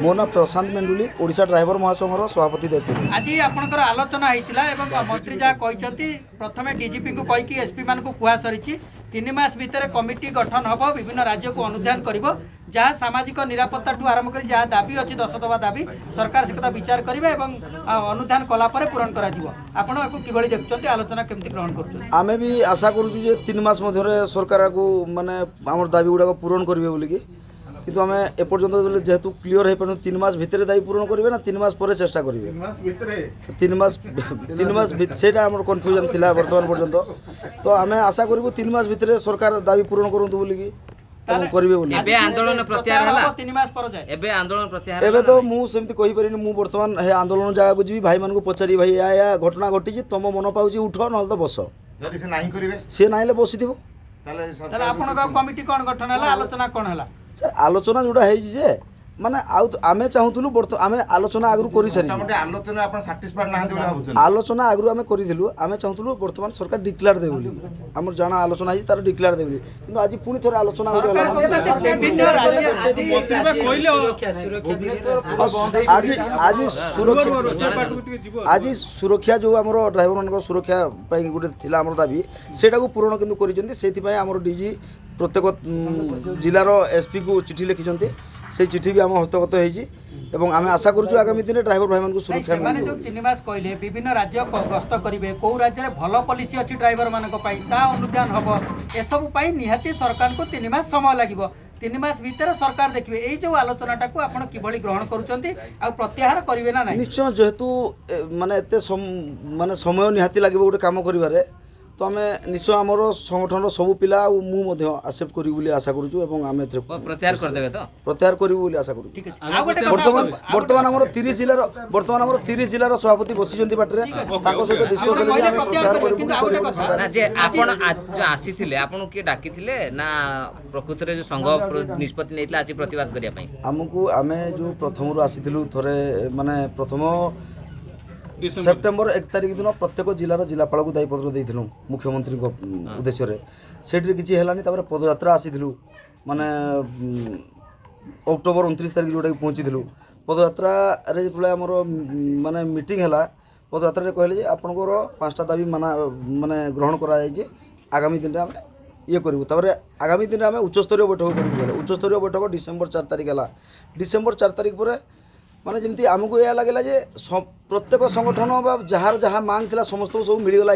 मो ना प्रशांत मेंडुली ओडिशा ड्राइवर महासंघर सभापति दायित्व। आज आपंकर आलोचना होता है मंत्री जहाँ कहते प्रथम डीजीपी को कहीकि एसपी मान को कुआ सरी 3 मास भितर कमिटी गठन हम विभिन्न राज्य को अनुधान कर जहाँ सामाजिक निरापत्ता ठू आरंभ कर जहाँ दाबी अच्छी 10 दफा दाबी सरकार से कथा विचार करेंगे अनुधान कलापर पूरण कर देखते आलोचना केमती ग्रहण कर आमे भी आशा करूँ 3 मास मध्य सरकार को माने आम दाबी गुड़ाक पूरण करेंगे बोलिकी किंतु आम एपर्यंत जेहेतु क्लीयर हो पार 3 मास भितर दाबी पूरण करेंगे ना 3 मास पर चेष्टा करेंगे 3 मास से कन्फ्यूजन थिला वर्तमान पर्यंत तो आम आशा करूँ 3 मास भितर सरकार दाबी पूरण करूँ बोलिकी आंदोलन प्रत्याहार एबे तो मु सेमती कहि परिनी मु वर्तमान हे आंदोलन जगह को जी भाई मान को पचारि भाई या घटना घटी तुम मन पाउची उठ न तो बस जदि से नाही करिवे से नाइले बसिथिबो ताले आपन कमिटी कोन गठन हला आलोचना कोन हला सर आलोचना जोड़ा है जे माने आमे चाहूतलु आमे आलोचना आगु करि सारी आलोचना आपण सैटिस्फाइड नाही बोली भाबुछन आलोचना आगु आमे करिथिलु आमे चाहूतलु वर्तमान सरकार डिक्लेयर दे बोली हमर जाना आलोचना है तार डिक्लेयर दे बोली किंतु आज पुनी थोर आलोचना हो आज सुरक्षा जो हमर ड्राइवर मान सुरक्षा पई गुटे थिला हमर दाबी सेटा को पूर्ण किंतु करिसेंती सेति पई हमर डीजी प्रत्येक जिलार एसपी को चिठी लिखिसेंती से चिठी भी आम हस्तगत होती आम आशा करूँ आगामी दिन ड्राइवर भाई मान सुरक्षा जो 3 मास कहले विभिन्न राज्य गस्त करेंगे कौ राज्य में भल पॉलिसी अच्छी ड्राइवर मान अनुधान हम एसबू निहाती सरकार को 3 मास समय लगे 3 मास भितर सरकार देखिए यही जो आलोचनाटा को आप किभली ग्रहण करुँच प्रत्याहार करेंगे ना निश्चय जेहेतु माने एते माने समय निहाती लगे गोटे कम कर तो आम निश्चय आमर संगठन सबू पिला मुझे आक्सेप्ट करी आशा करूँ आम प्रत्याहार करदेबे तो प्रत्याहार करी आशा करूँ बर्तमान आमर 30 जिलार सभापति बसी बाटे आसीथिले आपन के डाकिथिले ना प्रकृत रे जो संघ निष्पत्ति नेइतला आज प्रतिवाद करिया पई हमकु आमे जो प्रथम रु आसीथिलु थरे माने प्रथम सेप्टेम्बर 1 तारिख दिन प्रत्येक जिलार जिलापाल को दायीपत्र देइथिलु मुख्यमंत्री उद्देश्य से किसी हेलानी तापर पदयात्रा आसीथिलु माने अक्टोबर 29 तारिख जोटा पहुँची पदयात्रा रे जो आमर माने मीटिंग है पदयात्रा रे कहले जे आपनकर 5टा दाबी माने ग्रहण करा जाय आगामी दिन में ये करूँ आगामी दिन में उच्चस्तरीय बैठक करूँ उच्चस्तरीय बैठक डिसेम्बर 4 तारिख है डिसेम्बर 4 तारिख पर माने जमती आमको यह लगे जे प्रत्येक संगठन जार जहाँ मांग थिला समस्त सब मिलगला।